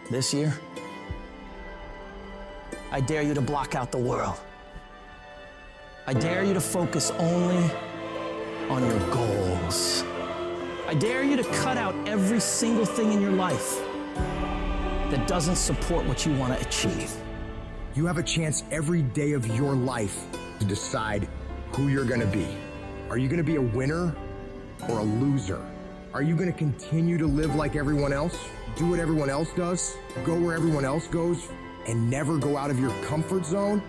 This year, I dare you to block out the world. I dare you to focus only on your goals. I dare you to cut out every single thing in your life that doesn't support what you want to achieve. You have a chance every day of your life to decide who you're gonna be. Are you gonna be a winner or a loser? Are you gonna continue to live like everyone else, do what everyone else does, go where everyone else goes, and never go out of your comfort zone?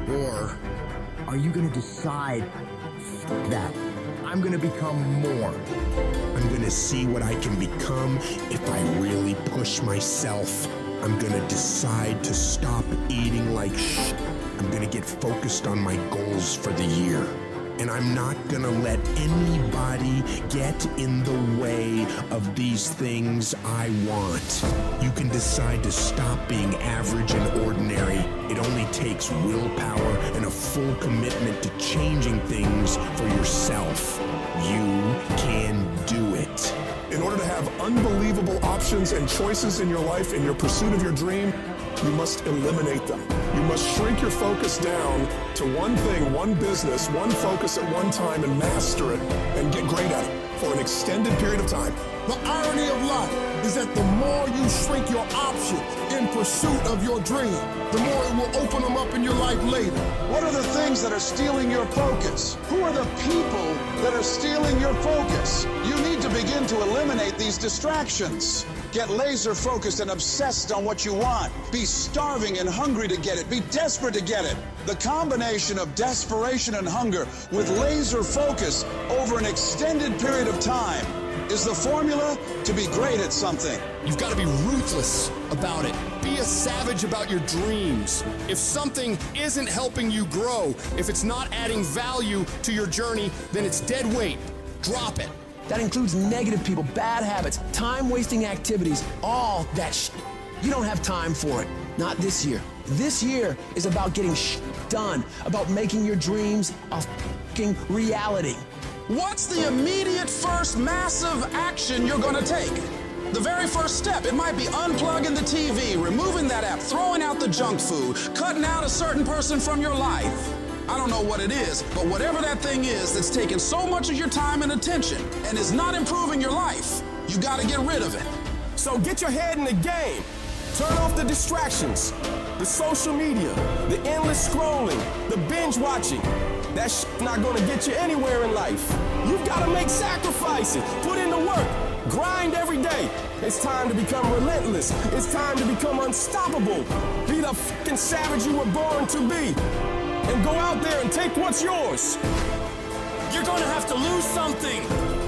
Or are you gonna decide that I'm gonna become more? I'm gonna see what I can become if I really push myself. I'm gonna decide to stop eating like shit. I'm gonna get focused on my goals for the year. And I'm not gonna let anybody get in the way of these things I want. You can decide to stop being average and ordinary. It only takes willpower and a full commitment to changing things for yourself. You can do it. In order to have unbelievable options and choices in your life, in your pursuit of your dream, you must eliminate them. You must shrink your focus down to one thing, one business, one focus at one time, and master it and get great at it for an extended period of time. The irony of life is that the more you shrink your options in pursuit of your dream, the more it will open them up in your life later. What are the things that are stealing your focus? Who are the people that are stealing your focus? You need to begin to eliminate these distractions. Get laser focused and obsessed on what you want. Be starving and hungry to get it. Be desperate to get it. The combination of desperation and hunger with laser focus over an extended period of time is the formula to be great at something. You've got to be ruthless about it. Be a savage about your dreams. If something isn't helping you grow, if it's not adding value to your journey, then it's dead weight. Drop it. That includes negative people, bad habits, time-wasting activities, all that shit. You don't have time for it. Not this year. This year is about getting done, about making your dreams a fucking reality. What's the immediate first massive action you're going to take? The very first step, it might be unplugging the TV, removing that app, throwing out the junk food, cutting out a certain person from your life. I don't know what it is, but whatever that thing is that's taking so much of your time and attention and is not improving your life, you got to get rid of it. So get your head in the game. Turn off the distractions, the social media, the endless scrolling, the binge watching. That shit's not gonna get you anywhere in life. You've gotta make sacrifices, put in the work, grind every day. It's time to become relentless. It's time to become unstoppable. Be the fucking savage you were born to be. And go out there and take what's yours. You're gonna have to lose something.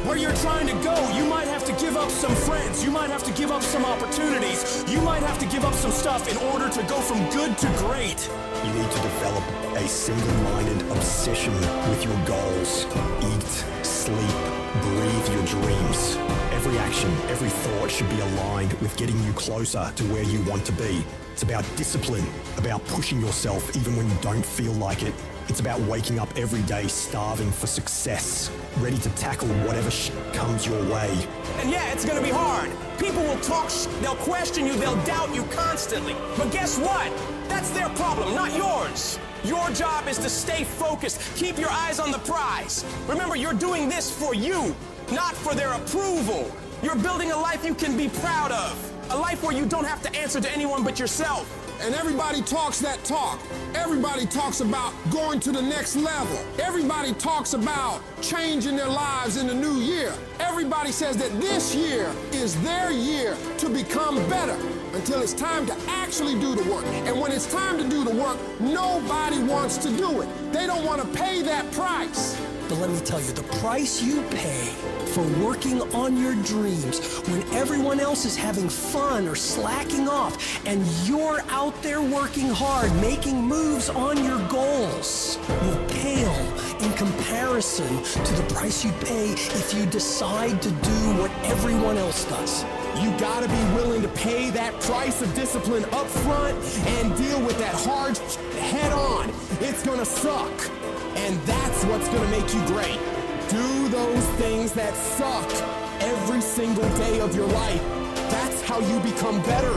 Where you're trying to go, you might have to give up some friends. You might have to give up some opportunities. You might have to give up some stuff in order to go from good to great. You need to develop a single-minded obsession with your goals. Eat, sleep, breathe your dreams. Every action, every thought should be aligned with getting you closer to where you want to be. It's about discipline, about pushing yourself even when you don't feel like it. It's about waking up every day starving for success, ready to tackle whatever shit comes your way. And yeah, it's gonna be hard. People will talk shit, they'll question you, they'll doubt you constantly. But guess what? That's their problem, not yours. Your job is to stay focused, keep your eyes on the prize. Remember, you're doing this for you, not for their approval. You're building a life you can be proud of, a life where you don't have to answer to anyone but yourself. And everybody talks that talk. Everybody talks about going to the next level. Everybody talks about changing their lives in the new year. Everybody says that this year is their year to become better until it's time to actually do the work. And when it's time to do the work, nobody wants to do it. They don't want to pay that price. But let me tell you, the price you pay for working on your dreams when everyone else is having fun or slacking off and you're out there working hard, making moves on your goals, will pale in comparison to the price you pay if you decide to do what everyone else does. You gotta be willing to pay that price of discipline up front and deal with that hard head on. It's gonna suck. And that's what's gonna make you great. Do those things that suck every single day of your life. That's how you become better.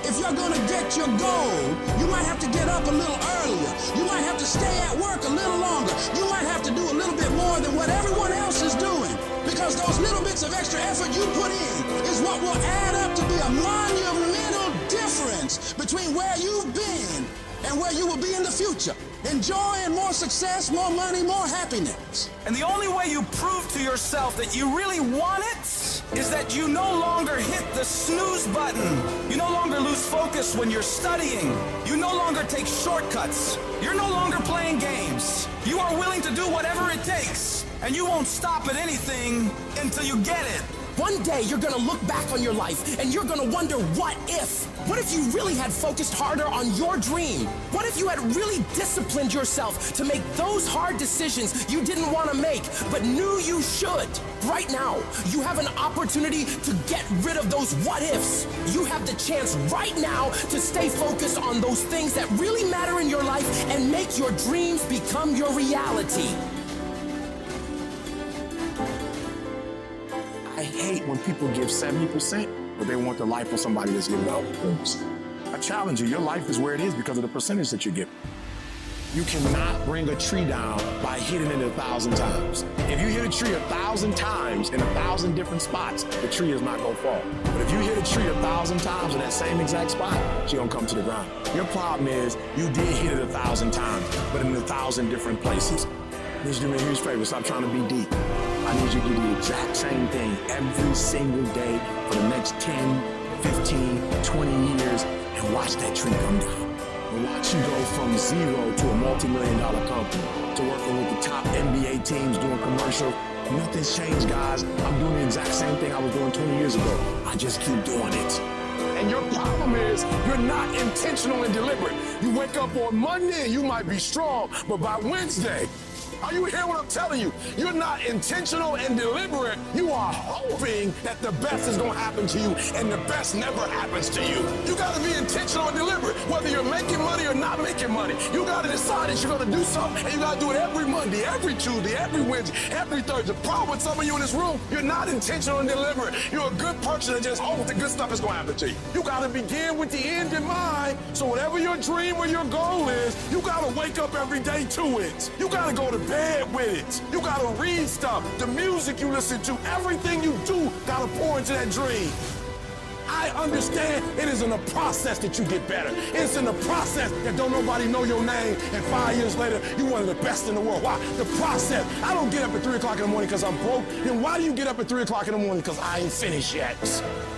If you're gonna get your goal, you might have to get up a little earlier. You might have to stay at work a little longer. You might have to do a little bit more than what everyone else is doing. Because those little bits of extra effort you put in is what will add up to be a monumental difference between where you've been and where you will be in the future. Enjoying more success, more money, more happiness. And the only way you prove to yourself that you really want it is that you no longer hit the snooze button. You no longer lose focus when you're studying. You no longer take shortcuts. You're no longer playing games. You are willing to do whatever it takes, and you won't stop at anything until you get it. One day you're gonna look back on your life and you're gonna wonder, what if? What if you really had focused harder on your dream? What if you had really disciplined yourself to make those hard decisions you didn't want to make but knew you should? Right now, you have an opportunity to get rid of those what ifs. You have the chance right now to stay focused on those things that really matter in your life and make your dreams become your reality. I hate when people give 70%, but they want the life of somebody that's giving 100%. I challenge you, your life is where it is because of the percentage that you give. You cannot bring a tree down by hitting it 1,000 times. If you hit a tree 1,000 times in 1,000 different spots, the tree is not gonna fall. But if you hit a tree 1,000 times in that same exact spot, she's gonna come to the ground. Your problem is you did hit it 1,000 times, but in 1,000 different places. I need you to do me a huge favor, stop trying to be deep. I need you to do the exact same thing every single day for the next 10, 15, 20 years and watch that tree come down. And watch you go from zero to a multi-million-dollar company, to working with the top NBA teams doing commercials. Nothing's changed, guys. I'm doing the exact same thing I was doing 20 years ago. I just keep doing it. And your problem is you're not intentional and deliberate. You wake up on Monday and you might be strong, but by Wednesday, are you hearing what I'm telling you? You're not intentional and deliberate. You are hoping that the best is going to happen to you, and the best never happens to you. You got to be intentional and deliberate, whether you're making money or not making money. You got to decide that you're going to do something, and you got to do it every Monday, every Tuesday, every Wednesday, every Thursday. The problem with some of you in this room, you're not intentional and deliberate. You're a good person that just hopes the good stuff is going to happen to you. You got to begin with the end in mind. So whatever your dream or your goal is, you got to wake up every day to it. You got to go to bed with it. You gotta read stuff. The music you listen to, everything you do gotta pour into that dream. I understand it is in the process that you get better. It's in the process that don't nobody know your name, and 5 years later, you're one of the best in the world. Why? The process. I don't get up at 3 o'clock in the morning because I'm broke. Then why do you get up at 3 o'clock in the morning? Because I ain't finished yet.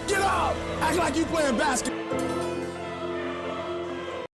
Get up! Act like you playing basketball.